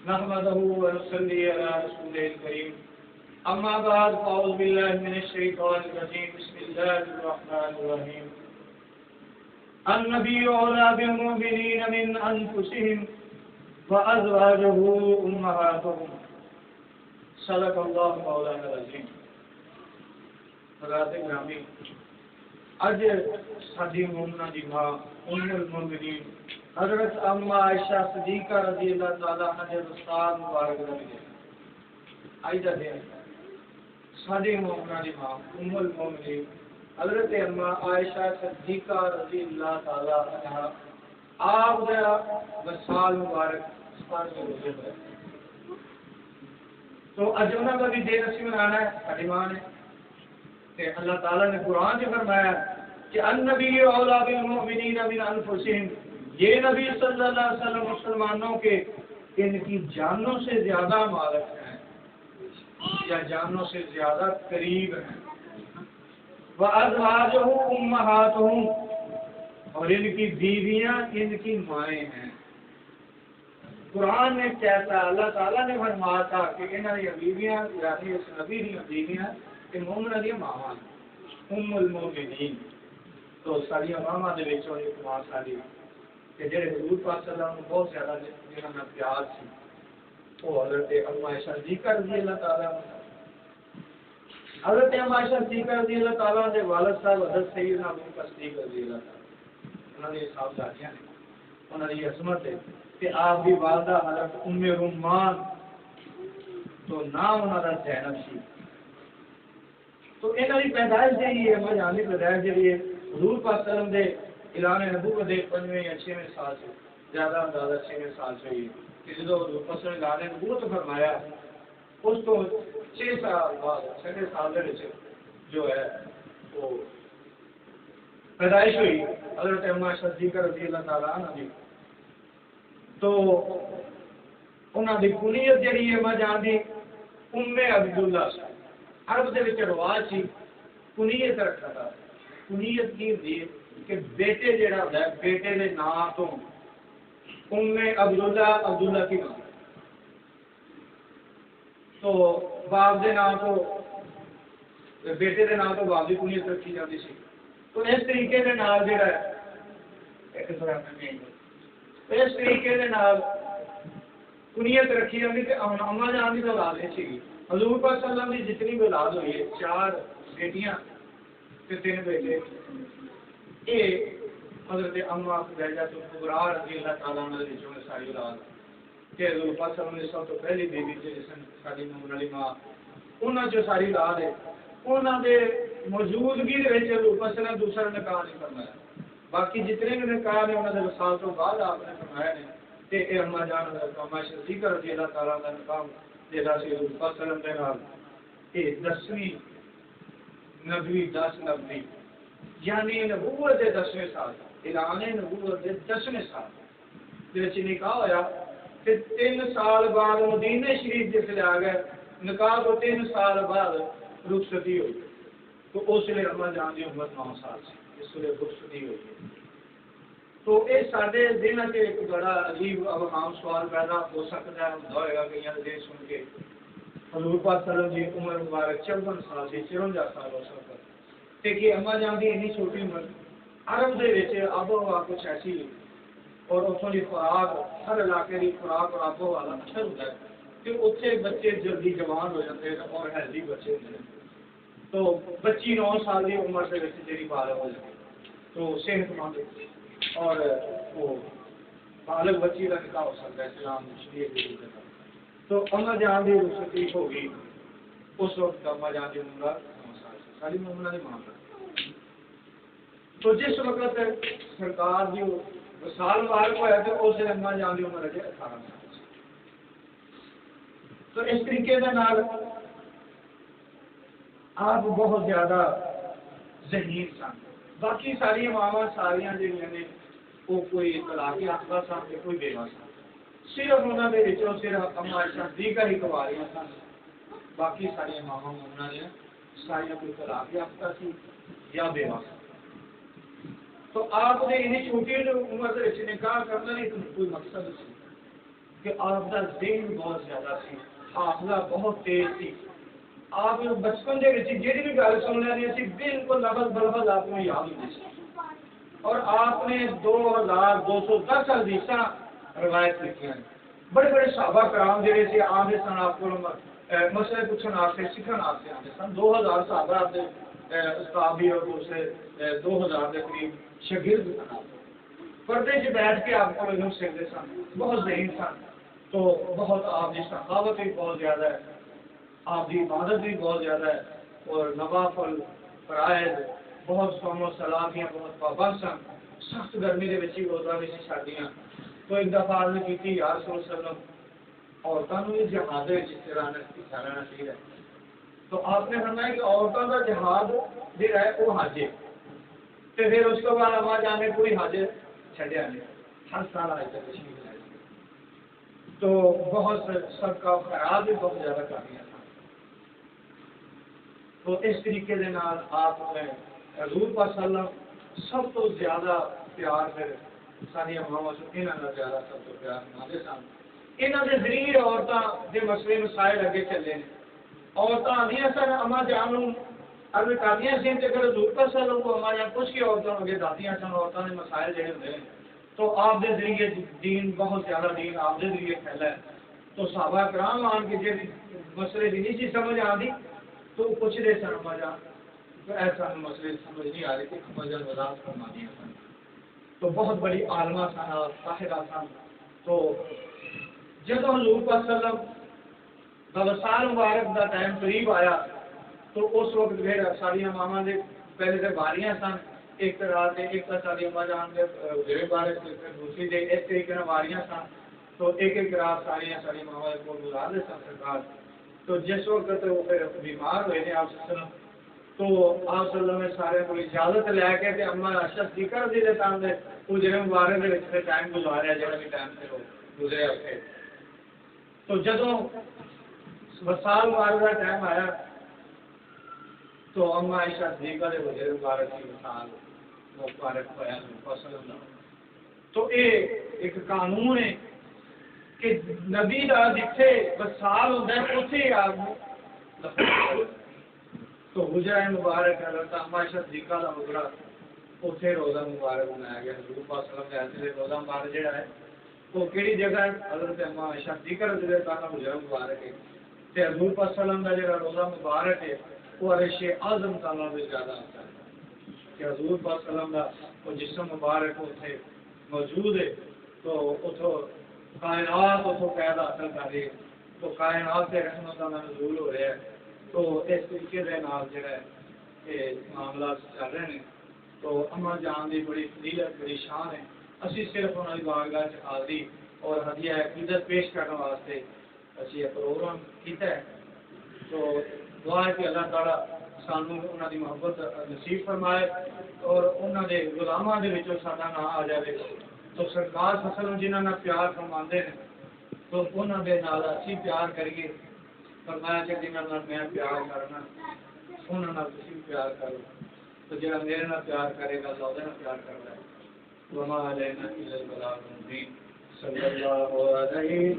نحمده ونصلي على رسوله الكريم أما بعد فأعوذ بالله من الشيطان الرجيم بسم الله الرحمن الرحيم النبي أولى بالمؤمنين من أنفسهم وأزواجه أمهاتهم صدق الله مولانا العظيم. حضرات گرامی، اج ساری مومنہ دی ماں ام المؤمنین حضرت اما عائشہ صدیقہ رضی اللہ تعالی عنہ کے رسال مبارک دا ملے آئی دا دے ساری مومنہ دی ماں ام المؤمنین حضرت اما عائشہ صدیقہ رضی اللہ تعالی عنہ آپ دا رسال مبارک سال کے روزے پر تو اج انہاں دا بھی دے رسی منانا ہے، ساری ماں نے کہ اللہ تعالیٰ نے قرآن میں فرمایا کہ النبی اولا بالمؤمنین من انفسہم، یہ نبی صلی اللہ علیہ وسلم مسلمانوں کے ان کی جانوں سے زیادہ مالک ہیں یا جانوں سے زیادہ قریب ہیں. وازواجہ امہاتہم، اور ان کی بیویاں ان کی مائیں ہیں. قرآن نے کہتا اللہ تعالیٰ نے فرمایا تھا کہ انہاں دی بیویاں یعنی اس نبی دی بیویاں کہ مومنہ دی ماواں ام المؤمنین. تو ساری ماواں دے وچوں ایک ماں ساری کہ جڑے حضور پاک صلی اللہ علیہ وسلم بہت زیادہ جنہاں نال پیار سی وہ حضرت اما عائشہ صدیقہ رضی اللہ تعالی عنہ. حضرت اما عائشہ صدیقہ رضی اللہ تعالی عنہ دے والد صاحب حضرت سیدنا ابو بکر صدیق رضی اللہ تعالی انہاں دے صاحب جاتیاں نے انہاں دی عظمت ہے کہ آپ دی والدہ حضرت ام رومان تو نام انہاں دا زینب سی. تو انہاں دی پیدائش جہی ہے مجانی پیدائش جہی ہے حضور پاک صلی اللہ علیہ وسلم دے اعلان نبوت دے 5ویں یا 6ویں سال سے زیادہ اندازہ 6ویں سال سے ہوئی کہ جدو حضور پاک صلی اللہ علیہ وسلم اعلان نبوت فرمایا اس تو 6 سال بعد 6 سال دے وچ جو ہے وہ پیدائش ہوئی حضرت اما صدیقہ رضی اللہ تعالی عنہ دی. تو انہاں دی کنیت جڑی ہے مجان دی ام عبداللہ سی. عرب دے وچ رواج سی کنیت رکھنا تھا. کنیت کی ہوندی ہے کہ بیٹے جڑا ہوندا ہے بیٹے دے نام تو ام عبداللہ کی ماں تو باپ دے نام تو بیٹے دے نام تو باپ دی کنیت رکھی جاتی سی. تو اس طریقے دے نال جڑا ہے اس طریقے دے نال کنیت رکھی جاتی کہ اما جان دی اولاد سی. حضور پاک صلی اللہ علیہ وسلم کی جتنی بھی اولاد ہوئی ہے 4 بیٹیاں تے 3 بیٹے یہ حضرت اما خدیجہ کبریٰ رضی اللہ تعالیٰ عنہ دی جو ساری اولاد کہ حضور پاک صلی اللہ علیہ وسلم سب تو پہلی بیوی جس ساری مومن علی ماں انہاں جو ساری اولاد ہے انہاں دے موجودگی دے وچ حضور پاک صلی اللہ علیہ وسلم دوسرا نکاح نہیں فرمایا. باقی جتنے بھی نکاح نے انہاں دے وصال تو بعد آپ نے فرمایا نے تے اے اما جان اما صدیقہ رضی اللہ تعالیٰ عنہ دا نکاح جیسا سی حضور پاک صلی اللہ علیہ وسلم یہ 10ویں نبوی 10 نبوی یعنی نبوت دے 10ویں سال اعلان نبوت دے 10ویں سال جس نکاح ہویا پھر 3 سال بعد مدینہ شریف جس لے آ گئے نکاح تو 3 سال بعد رخصتی ہوئی. تو اس لیے اما جان کی عمر 9 سال سی اس لیے رخصتی ہوئی. تو یہ سارے دن سے ایک بڑا عجیب عام سوال پیدا ہو سکتا ہے ہوئے گا کہ یہ دن سن کے حضور پاک صلی اللہ علیہ وسلم کی عمر مبارک 54 سال سے 54 سال ہو سکتا ہے کہ اما جان کی اتنی چھوٹی عمر. عرب دے وچ آب و ہوا کچھ ایسی اور اتوں کی خوراک ہر علاقے کی خوراک اور آب و ہوا اچھا ہوتا ہے کہ اتنے بچے جلدی جوان ہو جاتے ہیں اور ہیلدی بچے ہوتے ہیں. تو بچی 9 سال کی عمر سے جی بالغ ہو جاتی تو صحت مند اور وہ بالغ بچی کا نکاح ہو سکتا ہے اسلام شریعت. تو اما جان کی رخصتی ہو گئی اس وقت اما جان کی عمر 9 سال سے ساری مومنہ کی ماں. تو جس وقت سرکار کی وصال مبارک ہوا تو اس اما جان کی عمر ہے 18 سال. تو اس طریقے کے نال آپ بہت زیادہ ذہین سن. باقی ساری ماواں ساریاں جہاں نے وہ کوئی طلاق یافتہ سن کوئی بیوہ سن. صرف انہوں نے صرف اما عائشہ صدیقہ ہی کواریاں سن. باقی ساری ماواں مومناں نے ساری کوئی طلاق یافتہ سی یا بیوہ سن. تو آپ نے انہیں چھوٹی عمر سے نکاح کرنا نہیں کوئی مقصد سی کہ آپ کا ذہن بہت زیادہ سی، حافظہ بہت تیز تھی. آپ بچپن کے جہی بھی گل سن لینی سی بالکل لفظ بلفظ آپ کو یاد ہوتی سی. اور آپ نے 2210 حدیث روایت لکھی ہیں. بڑے بڑے صحابہ کرام جڑے سے آتے سن آپ کو مسئلے پوچھنے واسطے سیکھنے واسطے آتے سن. 2000 صحابہ آپ کے استاد بھی اور دوسرے 2000 کے قریب شاگرد سن. پردے سے بیٹھ کے آپ کو علم سیکھتے سن. بہت ذہین سن. تو بہت آپ کی ثقافت بھی بہت زیادہ ہے، آپ کی عبادت بھی بہت زیادہ ہے، اور نوافل فرائض بہت سوم و سلادیاں بہت پابند سن. سخت گرمی کے بچی روزہ بھی سی چھڈیاں. تو ایک دفعہ عرض کی یا رسول اللہ صلی اللہ علیہ وسلم عورتوں نے جہاد جس طرح رہنا چاہیے. تو آپ نے فرمایا کہ عورتوں کا جہاد جہاں ہے وہ حج ہے. تو پھر اس کے بعد اما جان نے پوری حج چھڈیا نہیں، ہر سال حج تک تشریف لائی. تو بہت سب کا خیرات بھی بہت زیادہ کر دیا تھا. تو اس طریقے کے نال آپ نے حضور پاک صلی اللہ علیہ وسلم سب تو زیادہ پیار پھر ساریا ماواں یہاں زیادہ سب تو پیار مانتے سن. یہاں کے ذریعے عورتوں کے مسئلے مسائل اگے چلے. عورتیں آدی سن اما جان ارد کردیا سی کہ اگر حضور پاک صلی اللہ علیہ وسلم کو اما جان پوچھ کے عورتوں اگے داتیاں سن. عورتوں کے مسائل جڑے ہوتے ہیں تو آپ کے ذریعے دین بہت زیادہ دین آپ کے ذریعے پھیلا ہے. تو صحابہ کرام آن کے جی مسئلے کی نہیں سی سمجھ آتی تو پوچھتے سن اما جان ایسا مسئلے سمجھ نہیں آ رہی کہ اما جان وضاحت فرمانی سن. تو بہت بڑی عالمہ سن، صاحبہ سن. تو جب حضور پاک صلی اللہ علیہ وسلم کا وصال مبارک کا ٹائم قریب آیا تو اس وقت پھر ساریاں ماواں دے پہلے سے باریاں سن. ایک رات ایک ساری اما جان کے جڑے بارے دوسری دے اس طریقے سے باریاں سن. تو ایک ایک رات ساریاں ساری ماواں کو گزار دے سن سرکار. تو جس وقت وہ پھر بیمار ہوئے نے آپ صلی اللہ علیہ وسلم تو آپ صلی اللہ علیہ وسلم نے سارے کو اجازت لے کے تے اما صدیقہ رضی اللہ عنہا دے وہ جڑے مبارک دے وچ ٹائم گزاریا جڑا بھی ٹائم سے گزریا اوتھے. تو جدوں وصال مبارک کا ٹائم آیا تو اما عائشہ صدیقہ دے حجرے مبارک کی وصال مبارک ہوا صلی اللہ علیہ وسلم. تو یہ ایک قانون ہے کہ نبی دا جتھے وصال ہوندا ہے اوتھے آپ تو حجرہ مبارک حضرت اما عائشہ صدیقہ دا حجرہ اوتھے روزہ مبارک بنایا گیا. حضور پاک صلی اللہ علیہ وسلم کے روزہ مبارک جڑا ہے وہ کیڑی جگہ ہے؟ حضرت اما عائشہ صدیقہ رضی اللہ عنہا حجرہ مبارک ہے. تے حضور پاک صلی اللہ علیہ وسلم دا جڑا روزہ مبارک ہے وہ عرش اعظم تعالی سے زیادہ ہوتا ہے کہ حضور پاک صلی اللہ علیہ وسلم دا وہ جسم مبارک اوتھے موجود ہے. تو اتھوں کائنات اتھوں قید حاصل کر رہی ہے. تو کائنات سے رحمت کا نزول ہو رہا ہے. تو اس طریقے کے نال جڑا ہے یہ معاملات چل رہے ہیں. تو اما جان دی بڑی فضیلت بڑی شان ہے. اسی صرف انہوں کی بارگاہ سے حاضری اور ہدیہ عقیدت پیش کرنے واسطے اسی یہ پروگرام کیتا ہے. تو دعا ہے کہ اللہ تعالیٰ سانو انہوں کی محبت نصیب فرمائے اور انہوں کے غلاموں کے وچوں ساڈا نام آ جائے. تو سرکار فصل جنہوں نے پیار فرماندے ہیں تو انہوں کے نال اسی پیار کریے. فرمایا کہ جنہوں میں پیار کرنا انہوں نے تسی پیار کرو. تو جڑا میرے نال پیار کرے گا اللہ نال پیار کرتا ہے. وما علینا الا البلاغ المبین. صلی اللہ علیہ